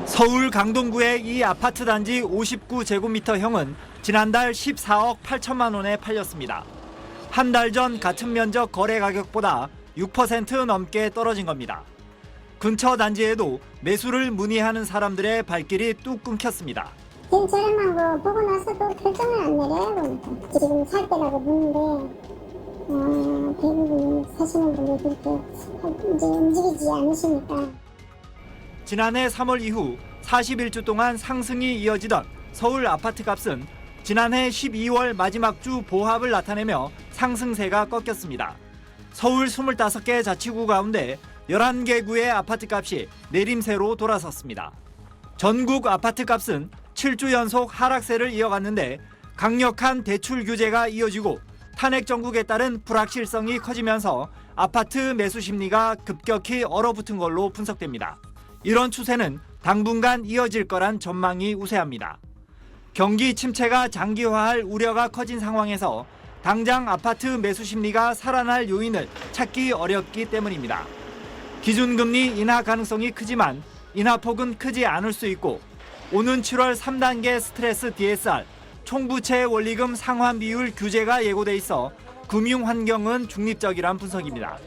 서울 강동구의 이 아파트 단지 59제곱미터형은 지난달 14억 8천만 원에 팔렸습니다. 한 달 전 같은 면적 거래 가격보다 6% 넘게 떨어진 겁니다. 근처 단지에도 매수를 문의하는 사람들의 발길이 뚝 끊겼습니다. 제일 저렴한 거 보고 나서도 결정을 안 내려요. 보니까. 지금 살 때라고 묻는데 대부분 사시는 분들이 그렇게 이제 움직이지 않으시니까. 지난해 3월 이후 41주 동안 상승이 이어지던 서울 아파트 값은 지난해 12월 마지막 주 보합을 나타내며 상승세가 꺾였습니다. 서울 25개 자치구 가운데 11개 구의 아파트 값이 내림세로 돌아섰습니다. 전국 아파트 값은 7주 연속 하락세를 이어갔는데 강력한 대출 규제가 이어지고 탄핵 정국에 따른 불확실성이 커지면서 아파트 매수 심리가 급격히 얼어붙은 걸로 분석됩니다. 이런 추세는 당분간 이어질 거란 전망이 우세합니다. 경기 침체가 장기화할 우려가 커진 상황에서 당장 아파트 매수 심리가 살아날 요인을 찾기 어렵기 때문입니다. 기준금리 인하 가능성이 크지만 인하폭은 크지 않을 수 있고 오는 7월 3단계 스트레스 DSR 총부채 원리금 상환 비율 규제가 예고돼 있어 금융 환경은 중립적이란 분석입니다.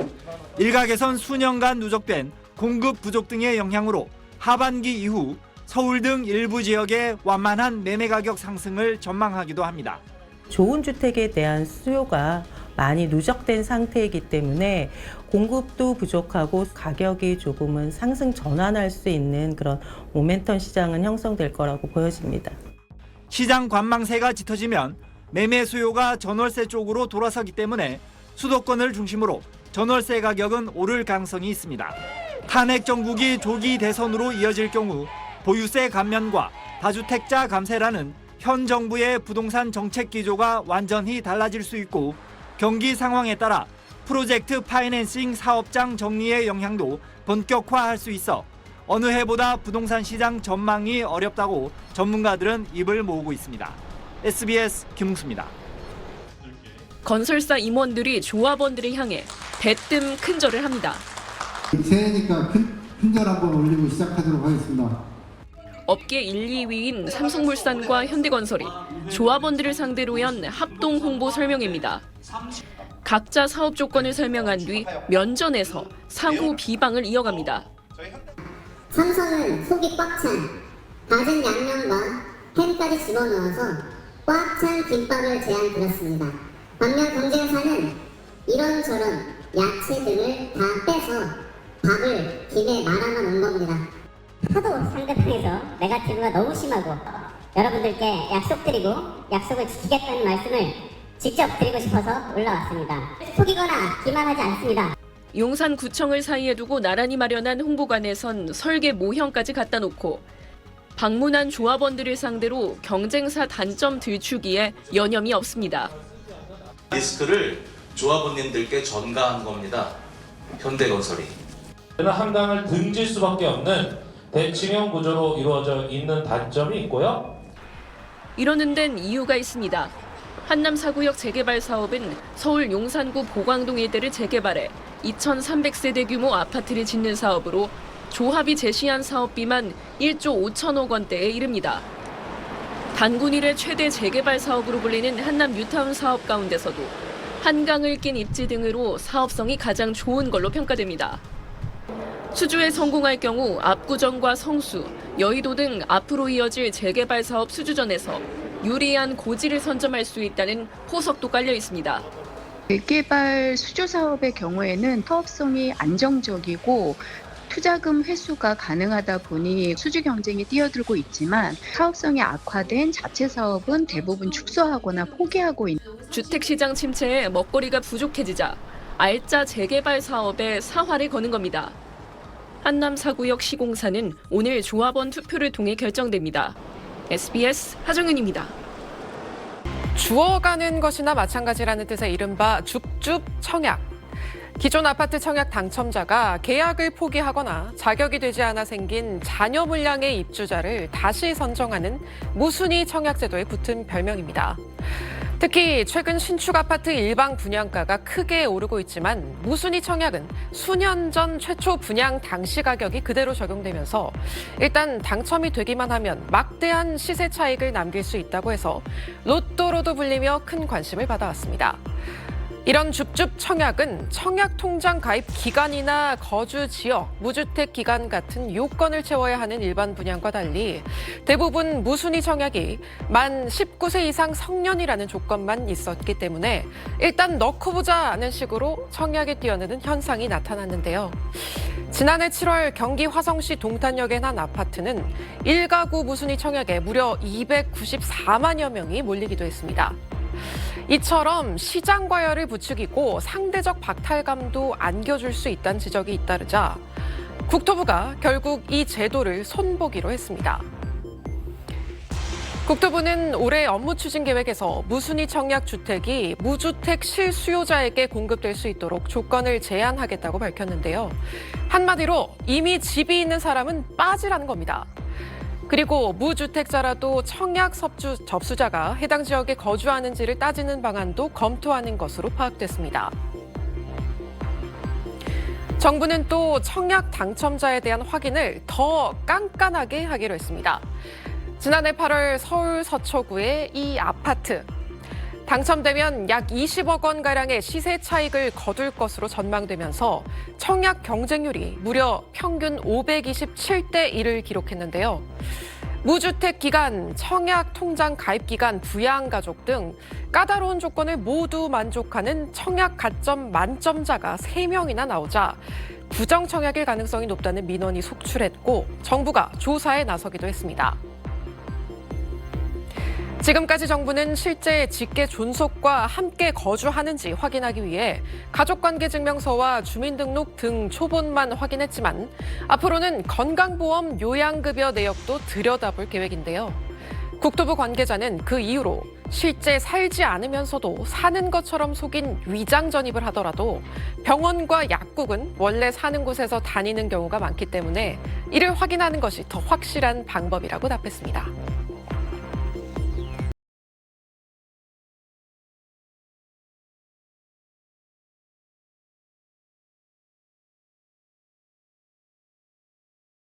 일각에선 수년간 누적된 공급 부족 등의 영향으로 하반기 이후 서울 등 일부 지역의 완만한 매매 가격 상승을 전망하기도 합니다. 좋은 주택에 대한 수요가 많이 누적된 상태이기 때문에 공급도 부족하고 가격이 조금은 상승 전환할 수 있는 그런 모멘텀 시장은 형성될 거라고 보여집니다. 시장 관망세가 짙어지면 매매 수요가 전월세 쪽으로 돌아서기 때문에 수도권을 중심으로 전월세 가격은 오를 가능성이 있습니다. 탄핵 정국이 조기 대선으로 이어질 경우 보유세 감면과 다주택자 감세라는 현 정부의 부동산 정책 기조가 완전히 달라질 수 있고 경기 상황에 따라 프로젝트 파이낸싱 사업장 정리의 영향도 본격화할 수 있어 어느 해보다 부동산 시장 전망이 어렵다고 전문가들은 입을 모으고 있습니다. SBS 김웅수입니다. 건설사 임원들이 조합원들을 향해 대뜸 큰절을 합니다. 새해니까 큰절 한번 올리고 시작하도록 하겠습니다. 업계 1, 2위인 삼성물산과 현대건설이 조합원들을 상대로 연 합동 홍보 설명입니다. 각자 사업 조건을 설명한 뒤 면전에서 상호 비방을 이어갑니다. 삼성은 속이 꽉 찬 다진 양념과 햄까지 집어넣어서 꽉 찬 김밥을 제안 드렸습니다. 반면 경쟁사는 이런저런 야채 등을 다 빼서 밥을 김에 말아만 온 겁니다. 하도 상대방에서 네거티브가 너무 심하고 여러분들께 약속드리고 약속을 지키겠다는 말씀을 직접 드리고 싶어서 올라왔습니다. 속이거나 기만하지 않습니다. 용산구청을 사이에 두고 나란히 마련한 홍보관에선 설계 모형까지 갖다 놓고 방문한 조합원들을 상대로 경쟁사 단점 들추기에 여념이 없습니다. 리스크를 조합원님들께 전가한 겁니다. 현대건설이. 한강을 등질 수밖에 없는 대칭형 구조로 이루어져 있는 단점이 있고요. 이러는 데는 이유가 있습니다. 한남 4구역 재개발 사업은 서울 용산구 보광동 일대를 재개발해 2,300세대 규모 아파트를 짓는 사업으로 조합이 제시한 사업비만 1조 5천억 원대에 이릅니다. 단군 이래 최대 재개발 사업으로 불리는 한남 뉴타운 사업 가운데서도 한강을 낀 입지 등으로 사업성이 가장 좋은 걸로 평가됩니다. 수주에 성공할 경우 압구정과 성수, 여의도 등 앞으로 이어질 재개발 사업 수주전에서 유리한 고지를 선점할 수 있다는 포석도 깔려 있습니다. 재개발 수주 사업의 경우에는 사업성이 안정적이고 투자금 회수가 가능하다 보니 수주 경쟁이 뛰어들고 있지만 사업성이 악화된 자체 사업은 대부분 축소하거나 포기하고 있는. 주택시장 침체에 먹거리가 부족해지자 알짜 재개발 사업에 사활을 거는 겁니다. 한남 4구역 시공사는 오늘 조합원 투표를 통해 결정됩니다. SBS 하정은입니다. 주어가는 것이나 마찬가지라는 뜻의 이른바 줍줍 청약. 기존 아파트 청약 당첨자가 계약을 포기하거나 자격이 되지 않아 생긴 잔여 물량의 입주자를 다시 선정하는 무순위 청약 제도에 붙은 별명입니다. 특히 최근 신축 아파트 일방 분양가가 크게 오르고 있지만 무순위 청약은 수년 전 최초 분양 당시 가격이 그대로 적용되면서 일단 당첨이 되기만 하면 막대한 시세 차익을 남길 수 있다고 해서 로또로도 불리며 큰 관심을 받아왔습니다. 이런 줍줍 청약은 청약통장 가입 기간이나 거주 지역, 무주택 기간 같은 요건을 채워야 하는 일반 분양과 달리 대부분 무순위 청약이 만 19세 이상 성년이라는 조건만 있었기 때문에 일단 넣고 보자는 식으로 청약에 뛰어드는 현상이 나타났는데요. 지난해 7월 경기 화성시 동탄역의 한 아파트는 1가구 무순위 청약에 무려 294만여 명이 몰리기도 했습니다. 이처럼 시장 과열을 부추기고 상대적 박탈감도 안겨줄 수 있다는 지적이 잇따르자 국토부가 결국 이 제도를 손보기로 했습니다. 국토부는 올해 업무 추진 계획에서 무순위 청약 주택이 무주택 실수요자에게 공급될 수 있도록 조건을 제한하겠다고 밝혔는데요. 한마디로 이미 집이 있는 사람은 빠지라는 겁니다. 그리고 무주택자라도 청약 접수자가 해당 지역에 거주하는지를 따지는 방안도 검토하는 것으로 파악됐습니다. 정부는 또 청약 당첨자에 대한 확인을 더 깐깐하게 하기로 했습니다. 지난해 8월 서울 서초구의 이 아파트. 당첨되면 약 20억 원가량의 시세 차익을 거둘 것으로 전망되면서 청약 경쟁률이 무려 평균 527대 1을 기록했는데요. 무주택 기간, 청약 통장 가입 기간, 부양 가족 등 까다로운 조건을 모두 만족하는 청약 가점 만점자가 3명이나 나오자 부정 청약일 가능성이 높다는 민원이 속출했고 정부가 조사에 나서기도 했습니다. 지금까지 정부는 실제 직계 존속과 함께 거주하는지 확인하기 위해 가족관계증명서와 주민등록 등 초본만 확인했지만 앞으로는 건강보험 요양급여 내역도 들여다볼 계획인데요. 국토부 관계자는 그 이유로 실제 살지 않으면서도 사는 것처럼 속인 위장 전입을 하더라도 병원과 약국은 원래 사는 곳에서 다니는 경우가 많기 때문에 이를 확인하는 것이 더 확실한 방법이라고 답했습니다.